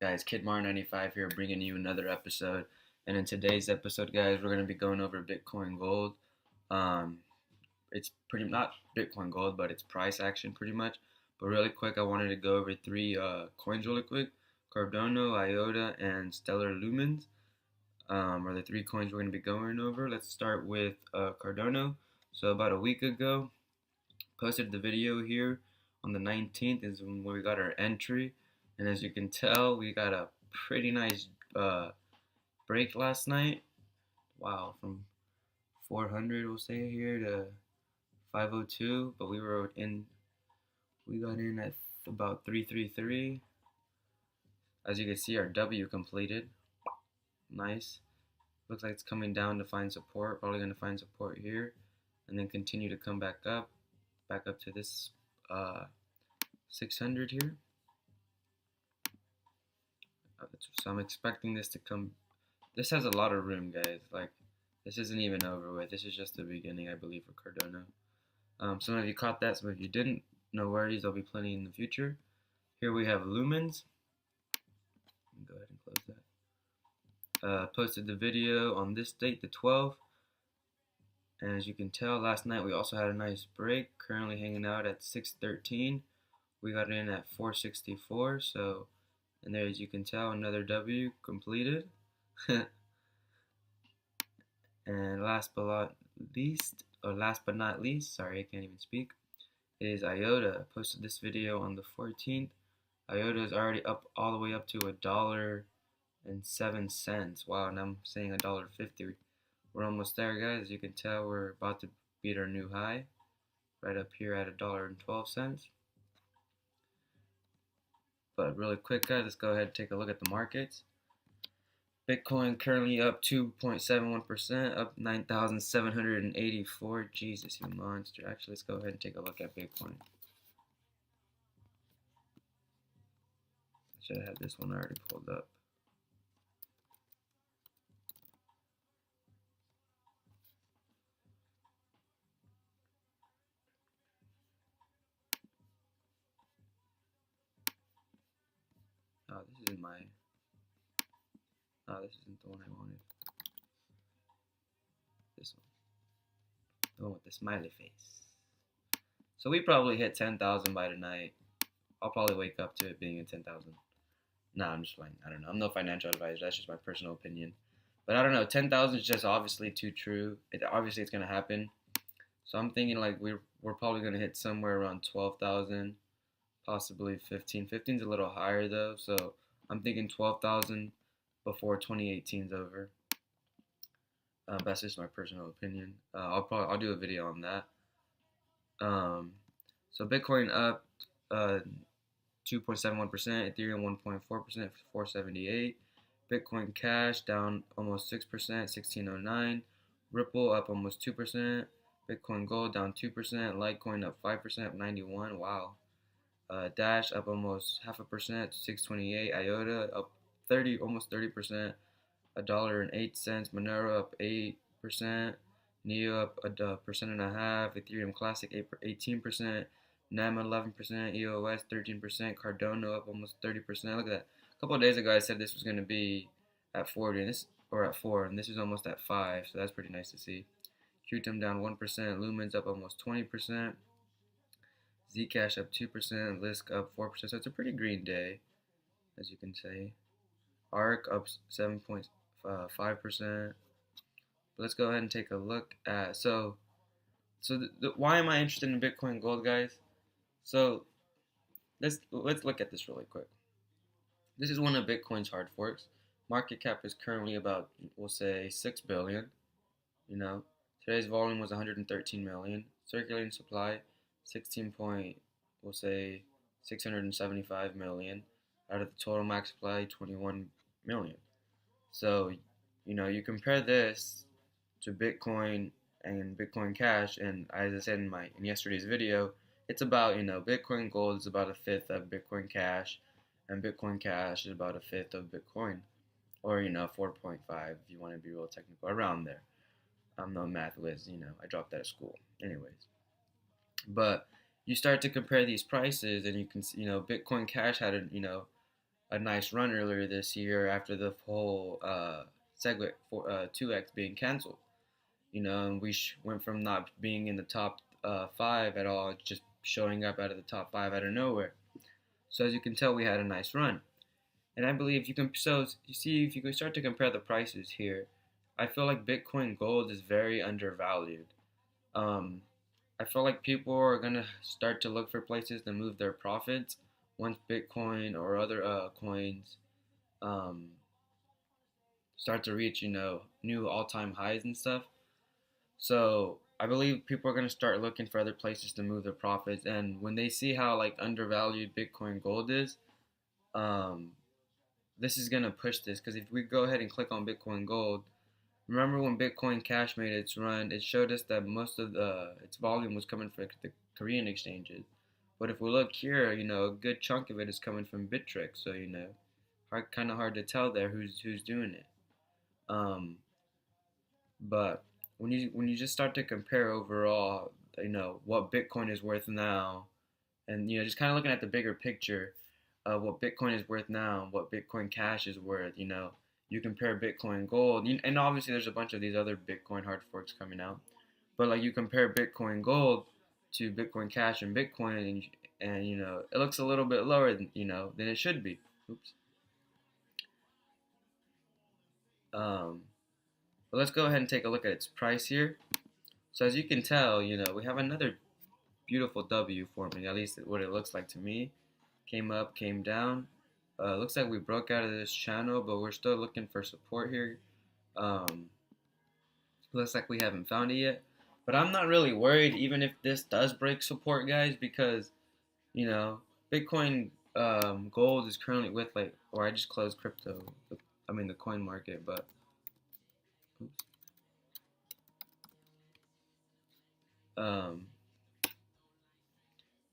Guys, KidMar95 here, bringing you another episode. And in today's episode, guys, we're going to be going over Bitcoin Gold. Um, it's pretty not Bitcoin Gold, but it's price action pretty much. But really quick, I wanted to go over three coins really quick: Cardano, IOTA, and Stellar Lumens. Are the three coins we're going to be going over. Let's start with Cardano. So about a week ago, posted the video here on the 19th is when we got our entry, and as you can tell, we got a pretty nice break last night. Wow, from 400 we'll say here to 502, but we got in at about 333. As you can see, our W completed. Nice. Looks like it's coming down to find support. Probably going to find support here, and then continue to come back up to this 600 here. So I'm expecting this to come. This has a lot of room, guys. Like, this isn't even over with. This is just the beginning, I believe, for Cardano. Some of you caught that, some of you didn't. No worries, there'll be plenty in the future. Here we have Lumens. Go ahead and close that. Posted the video on this date, the 12th. And as you can tell, last night we also had a nice break. Currently hanging out at 613. We got in at 464. So, and there, as you can tell, another W completed. And last but not least, sorry, I can't even speak, is IOTA. I posted this video on the 14th. IOTA is already up all the way up to $1.07. Wow, and I'm saying $1.50. We're almost there, guys. As you can tell, we're about to beat our new high, right up here at $1.12. But really quick, guys, let's go ahead and take a look at the markets. Bitcoin currently up 2.71%, up 9,784. Jesus, you monster. Actually, let's go ahead and take a look at Bitcoin. I should have had this one already pulled up. Oh, this isn't my... Oh, this isn't the one I wanted. This one. The one with the smiley face. So we probably hit 10,000 by tonight. I'll probably wake up to it being at 10,000. Nah, I'm just playing. I don't know. I'm no financial advisor. That's just my personal opinion. But I don't know. 10,000 is just obviously too true. Obviously, it's going to happen. So I'm thinking like we're probably going to hit somewhere around 12,000, possibly 15. 15's a little higher though. So I'm thinking 12,000 before 2018's over. That's just my personal opinion. I'll do a video on that. So Bitcoin up 2.71%, Ethereum 1.4%, 478. Bitcoin Cash down almost 6%, 1609. Ripple up almost 2%. Bitcoin Gold down 2%. Litecoin up 5%, up 91. Wow. Dash up almost 0.5%, 628. IOTA up almost 30%, $1.08. Monero up 8%. Neo up 1.5%. Ethereum Classic 18%. NEM 11%. EOS 13%. Cardano up almost 30%. Look at that. A couple of days ago, I said this was going to be at 40, and at 4, and this is almost at 5. So that's pretty nice to see. Qtum down 1%. Lumens up almost 20%. Zcash up 2%, Lisk up 4%, so it's a pretty green day, as you can see. ARK up 7.5%. Let's go ahead and take a look at, why am I interested in Bitcoin Gold, guys? So let's look at this really quick. This is one of Bitcoin's hard forks. Market cap is currently about, we'll say, 6 billion. You know, today's volume was 113 million. Circulating supply 675 million out of the total max supply 21 million. So, you compare this to Bitcoin and Bitcoin Cash, and as I said in yesterday's video, it's about, Bitcoin Gold is about a fifth of Bitcoin Cash, and Bitcoin Cash is about a fifth of Bitcoin, or 4.5 if you want to be real technical, around there. I'm no math whiz, I dropped out of school. Anyways. But you start to compare these prices, and you can, Bitcoin Cash had a nice run earlier this year after the whole Segwit 2X being canceled. And we went from not being in the top five at all, just showing up out of the top five out of nowhere. So as you can tell, we had a nice run. And I believe you can. So you see, if you can start to compare the prices here, I feel like Bitcoin Gold is very undervalued. Um, I feel like people are gonna start to look for places to move their profits once Bitcoin or other coins um, start to reach new all-time highs and stuff. So I believe people are gonna start looking for other places to move their profits, and when they see how like undervalued Bitcoin Gold is, um, this is gonna push this because if we go ahead and click on Bitcoin Gold, remember when Bitcoin Cash made its run, it showed us that most of its volume was coming from the Korean exchanges. But if we look here, a good chunk of it is coming from Bittrex. So kind of hard to tell there who's doing it. Um, but when you just start to compare overall, what Bitcoin is worth now, and just kind of looking at the bigger picture of what Bitcoin is worth now and what Bitcoin Cash is worth. You compare Bitcoin Gold, and obviously there's a bunch of these other Bitcoin hard forks coming out, but like you compare Bitcoin Gold to Bitcoin Cash and Bitcoin, and it looks a little bit lower than it should be. Oops. Um, but let's go ahead and take a look at its price here. So as you can tell, we have another beautiful W forming, at least what it looks like to me. Came up, came down. Looks like we broke out of this channel, but we're still looking for support here. Um, Looks like we haven't found it yet. But I'm not really worried even if this does break support, guys, because, Bitcoin Gold is currently with or I just closed crypto. I mean, the coin market, but, oops. Um,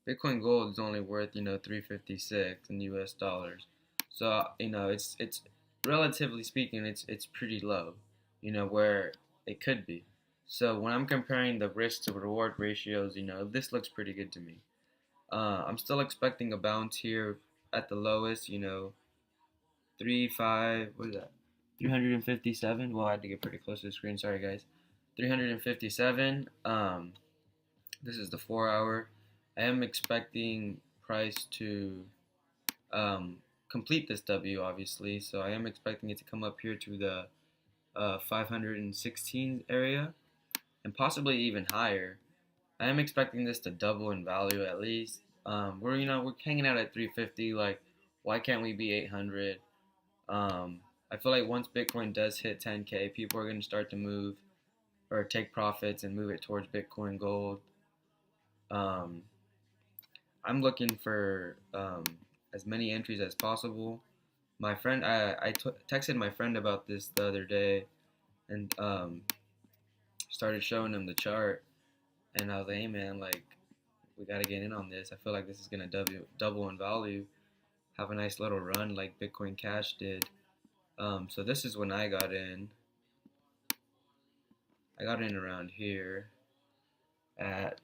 Bitcoin Gold is only worth 356 in US dollars. So it's relatively speaking it's pretty low, where it could be. So when I'm comparing the risk to reward ratios, this looks pretty good to me. I'm still expecting a bounce here at the lowest, 3 5 what is that? 357. Well, I had to get pretty close to the screen. Sorry guys. 357. This is the 4 hour. I am expecting price to um, complete this W, obviously. So I am expecting it to come up here to the 516 area and possibly even higher. I am expecting this to double in value at least. We're hanging out at 350. Like, why can't we be 800? I feel like once Bitcoin does hit 10K, people are going to start to move or take profits and move it towards Bitcoin Gold. Um, I'm looking for as many entries as possible. My friend, texted my friend about this the other day, and started showing him the chart, and I was like, hey man, like we gotta get in on this. I feel like this is gonna double in value, have a nice little run like Bitcoin Cash did. So this is when I got in. I got in around here at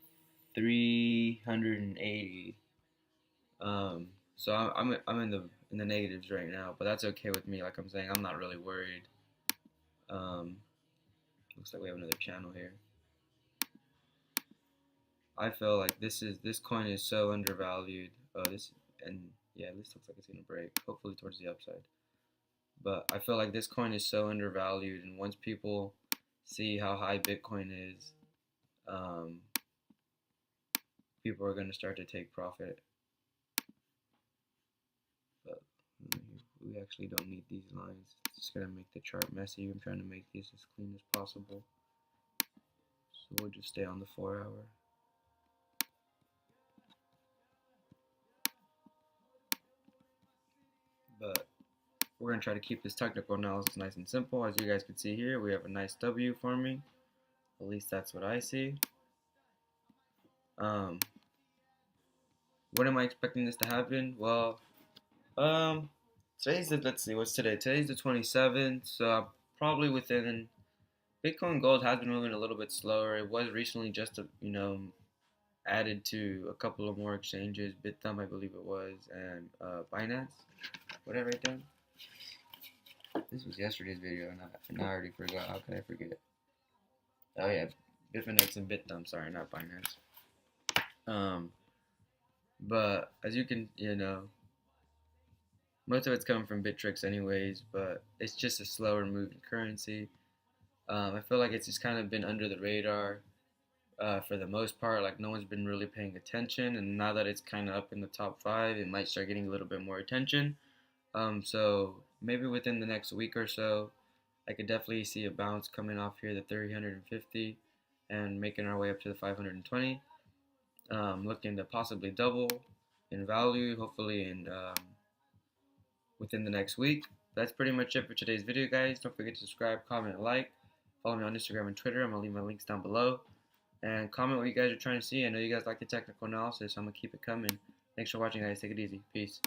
380. So I'm in the negatives right now, but that's okay with me. Like I'm saying, I'm not really worried. Um, Looks like we have another channel here. I feel like this coin is so undervalued. Yeah, this looks like it's gonna break. Hopefully towards the upside. But I feel like this coin is so undervalued, and once people see how high Bitcoin is, um, people are gonna start to take profit. But we actually don't need these lines. It's just gonna make the chart messy. I'm trying to make these as clean as possible. So we'll just stay on the 4 hour. But we're going to try to keep this technical analysis nice and simple. As you guys can see here, we have a nice W forming. At least that's what I see. When am I expecting this to happen? Well, let's see, what's today? Today's the 27th, so probably within, Bitcoin Gold has been moving a little bit slower. It was recently just, added to a couple of more exchanges, BitThumb, I believe it was, and Binance. What did I write down? This was yesterday's video, and I already forgot. How could I forget? Oh yeah, Bitfinex and BitThumb. Sorry, not Binance. But as you can, most of it's coming from Bittrex anyways. But it's just a slower moving currency. I feel like it's just kind of been under the radar for the most part. Like no one's been really paying attention, and now that it's kind of up in the top 5, it might start getting a little bit more attention. So maybe within the next week or so, I could definitely see a bounce coming off here, the 350, and making our way up to the 520. Looking to possibly double in value, hopefully, and within the next week. That's pretty much it for today's video, guys. Don't forget to subscribe, comment, and like. Follow me on Instagram and Twitter. I'm going to leave my links down below. And comment what you guys are trying to see. I know you guys like the technical analysis, so I'm going to keep it coming. Thanks for watching, guys. Take it easy. Peace.